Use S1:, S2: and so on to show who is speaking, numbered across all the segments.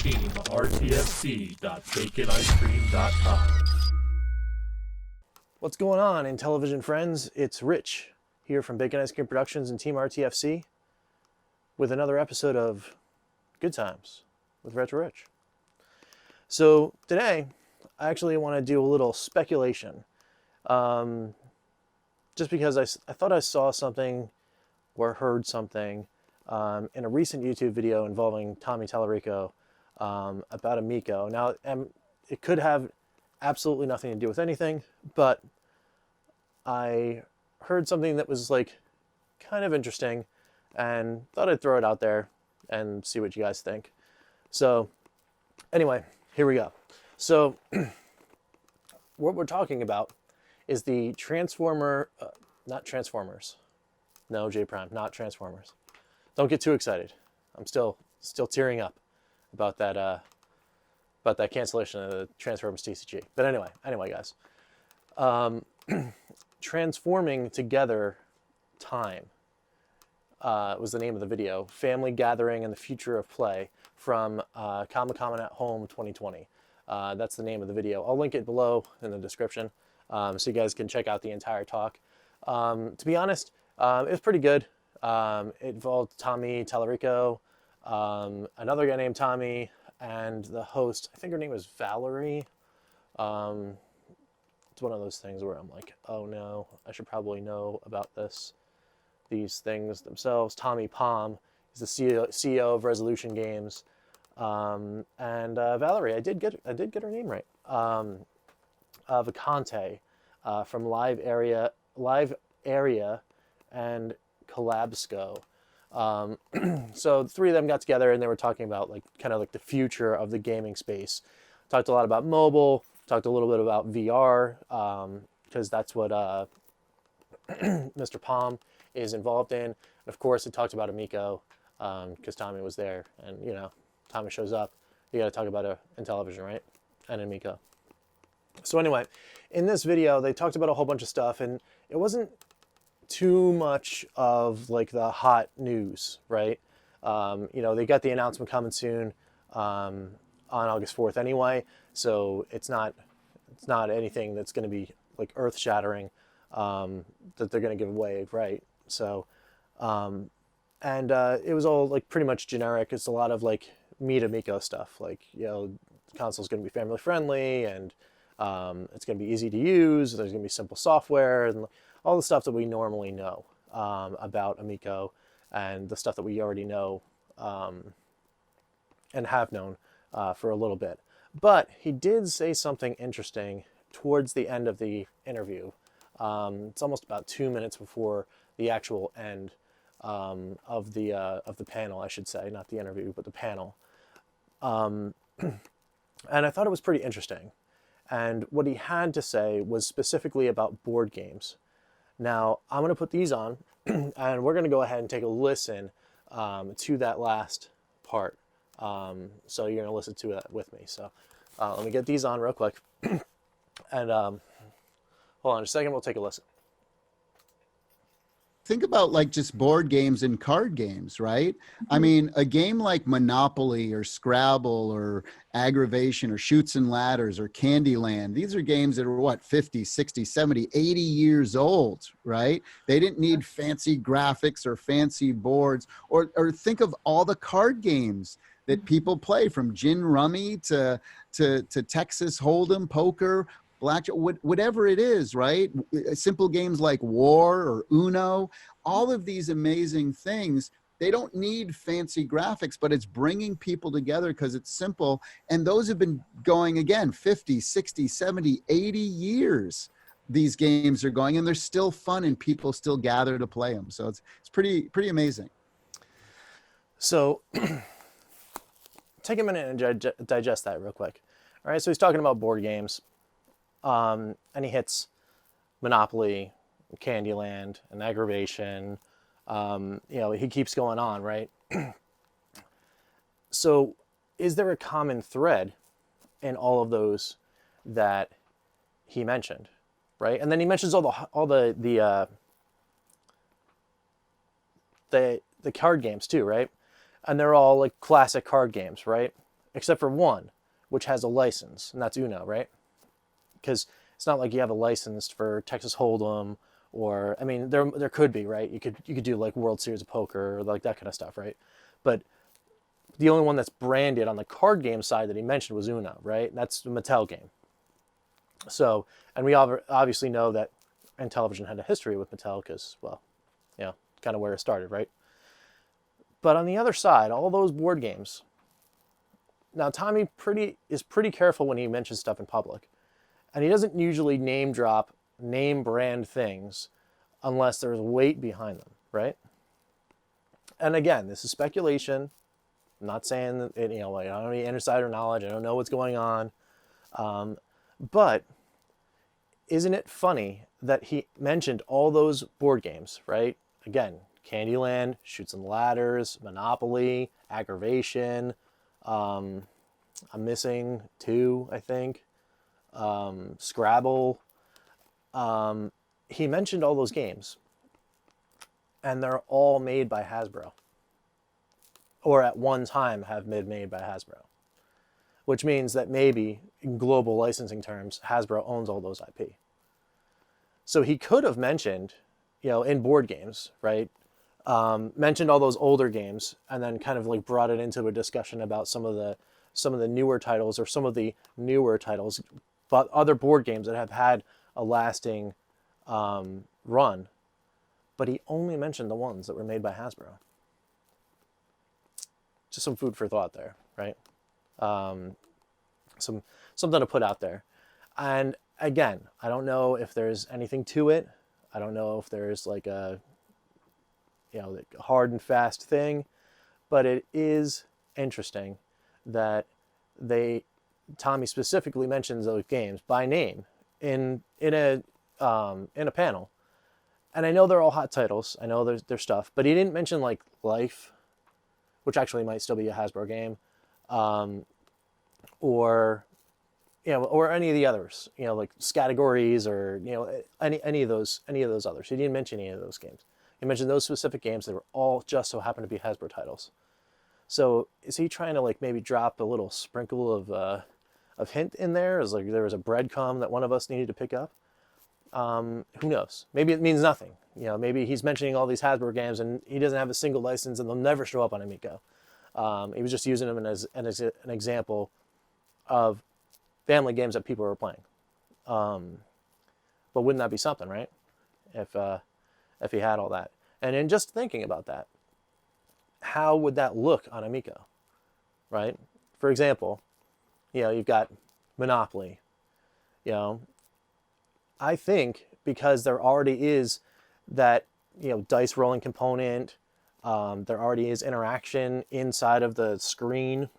S1: teamrtfc.baconicecream.com.
S2: What's going on, Intellivision friends? It's Rich here from Bacon Ice Cream Productions and Team RTFC with another episode of Good Times with Retro Rich. So today, I actually want to do a little speculation. Just because I thought I saw something or heard something in a recent YouTube video involving Tommy Tallarico about Amico. Now, it could have absolutely nothing to do with anything, but I heard something that was like kind of interesting and thought I'd throw it out there and see what you guys think. So anyway, here we go. So what we're talking about is the not Transformers. No, J Prime, not Transformers. Don't get too excited. I'm still tearing up about that cancellation of the Transformers TCG. But anyway, guys. Transforming Together Time was the name of the video. Family Gathering and the Future of Play from Comic Con at Home 2020. That's the name of the video. I'll link it below in the description so you guys can check out the entire talk. To be honest, it was pretty good. It involved Tommy Tallarico, another guy named Tommy, and the host, I think her name was Valerie. It's one of those things where I'm like, oh no, I should probably know about these things themselves. Tommy Palm is the CEO of Resolution Games, and Valerie, I did get her name right. Vacante from Live Area and Collabsco. So the three of them got together and they were talking about kind of like the future of the gaming space. Talked a lot about mobile, talked a little bit about VR, because that's what Mr. Palm is involved in. And of course, it talked about Amico, because Tommy was there, and Tommy shows up. You got to talk about Intellivision, right? And Amico. So anyway, in this video, they talked about a whole bunch of stuff, and it wasn't too much of like the hot news, right? They got the announcement coming soon on August 4th anyway, so it's not anything that's going to be like earth-shattering that they're going to give away, right? So, it was all like pretty much generic. It's a lot of like Meet Amico stuff, like the console's going to be family friendly and it's going to be easy to use. There's going to be simple software and all the stuff that we normally know about Amico and the stuff that we already know and have known for a little bit. But he did say something interesting towards the end of the interview. It's almost about 2 minutes before the actual end of the panel, I should say, not the interview, but the panel. And I thought it was pretty interesting. And what he had to say was specifically about board games. Now, I'm going to put these on, and we're going to go ahead and take a listen to that last part. So you're going to listen to it with me. So let me get these on real quick. And hold on a second, we'll take a listen.
S3: Think about like just board games and card games, right? I mean, a game like Monopoly or Scrabble or Aggravation or Chutes and Ladders or Candyland, these are games that are what, 50, 60, 70, 80 years old, right? They didn't need fancy graphics or fancy boards, or think of all the card games that people play, from gin rummy to Texas Hold'em, poker, blackjack, whatever it is, right? Simple games like War or Uno, all of these amazing things, they don't need fancy graphics, but it's bringing people together because it's simple. And those have been going, again, 50, 60, 70, 80 years. These games are going, and they're still fun, and people still gather to play them. So it's pretty amazing.
S2: So take a minute and digest that real quick. All right, so he's talking about board games. And he hits Monopoly, Candyland, and Aggravation. He keeps going on, right? So is there a common thread in all of those that he mentioned, right? And then he mentions all the card games too, right? And they're all like classic card games, right? except for one, which has a license, and that's Uno, right? Because it's not like you have a license for Texas Hold'em, or I mean, there could be, right? You could do like World Series of Poker or like that kind of stuff, right? But the only one that's branded on the card game side that he mentioned was Uno, right? That's the Mattel game. So, and we obviously know that Intellivision had a history with Mattel because, well, you know, kind of where it started, right? But on the other side, all those board games. Now, Tommy is pretty careful when he mentions stuff in public. And he doesn't usually name drop, name brand things unless there's weight behind them, right? And again, this is speculation. I'm not saying that, I don't have any insider knowledge. I don't know what's going on. But isn't it funny that he mentioned all those board games, right? Again, Candyland, Chutes and Ladders, Monopoly, Aggravation. I'm missing 2, I think. Scrabble. He mentioned all those games. And they're all made by Hasbro. Or at one time have been made by Hasbro. Which means that maybe, in global licensing terms, Hasbro owns all those IP. So he could have mentioned, in board games, right? Mentioned all those older games, and then kind of like brought it into a discussion about some of the newer titles, or some of the newer titles, but other board games that have had a lasting run. But he only mentioned the ones that were made by Hasbro. Just some food for thought there, right? Something to put out there. And again, I don't know if there's anything to it. I don't know if there's like a hard and fast thing, but it is interesting that Tommy specifically mentions those games by name in a panel. And I know they're all hot titles. I know there's stuff, but he didn't mention like Life, which actually might still be a Hasbro game, or any of the others, like Categories, or any of those others. He didn't mention any of those games. He mentioned those specific games that were all just so happen to be Hasbro titles. So is he trying to like maybe drop a little sprinkle of hint in there? Is like there was a breadcrumb that one of us needed to pick up? Who knows? Maybe it means nothing. Maybe he's mentioning all these Hasbro games and he doesn't have a single license and they'll never show up on Amico. He was just using them as an example of family games that people were playing. But wouldn't that be something, right? If he had all that. And in just thinking about that, how would that look on Amico, right? For example, you've got Monopoly. I think because there already is that, dice rolling component, there already is interaction inside of the screen.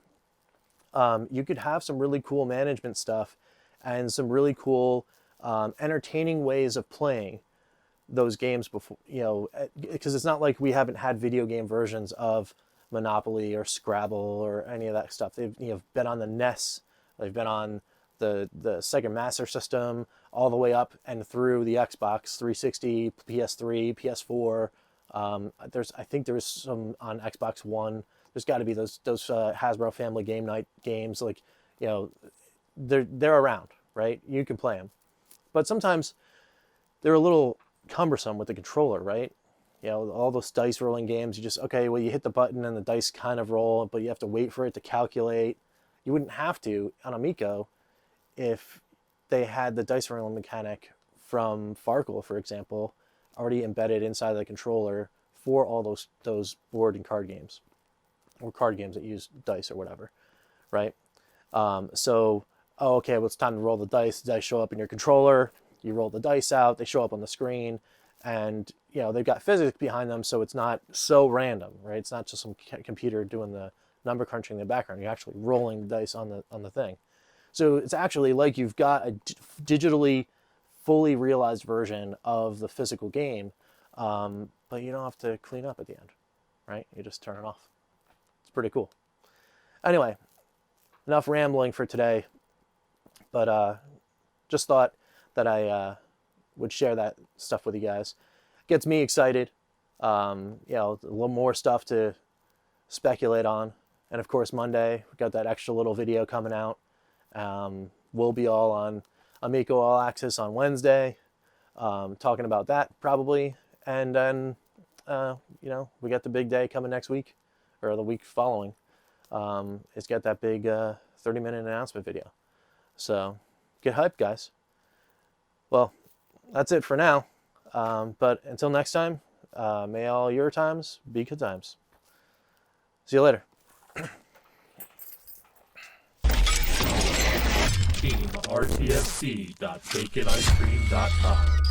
S2: You could have some really cool management stuff and some really cool entertaining ways of playing those games before, because it's not like we haven't had video game versions of Monopoly or Scrabble or any of that stuff. They've been on the NES, they've been on the Sega Master System, all the way up and through the Xbox 360, PS3, PS4. I think there was some on Xbox One. There's got to be those Hasbro Family Game Night games. Like, they're around, right? You can play them, but sometimes they're a little cumbersome with the controller, right? All those dice rolling games. You hit the button and the dice kind of roll, but you have to wait for it to calculate. You wouldn't have to on Amico if they had the dice rolling mechanic from Farkle, for example, already embedded inside the controller for all those board and card games, or card games that use dice or whatever, right? Okay, well, it's time to roll the dice. The dice show up in your controller. You roll the dice out. They show up on the screen, and they've got physics behind them, so it's not so random, right? It's not just some computer doing the number crunching in the background. You're actually rolling the dice on the thing. So it's actually like you've got a digitally fully realized version of the physical game, but you don't have to clean up at the end, right? You just turn it off. It's pretty cool. Anyway, enough rambling for today, but just thought that I would share that stuff with you guys. Gets me excited. A little more stuff to speculate on. And of course, Monday, we got that extra little video coming out. We'll be all on Amico All Access on Wednesday, talking about that probably. And then, we got the big day coming next week, or the week following. It's got that big 30-minute announcement video. So get hyped, guys. Well, that's it for now. But until next time, may all your times be good times. See you later.
S1: Team RTFC.baconicecream.com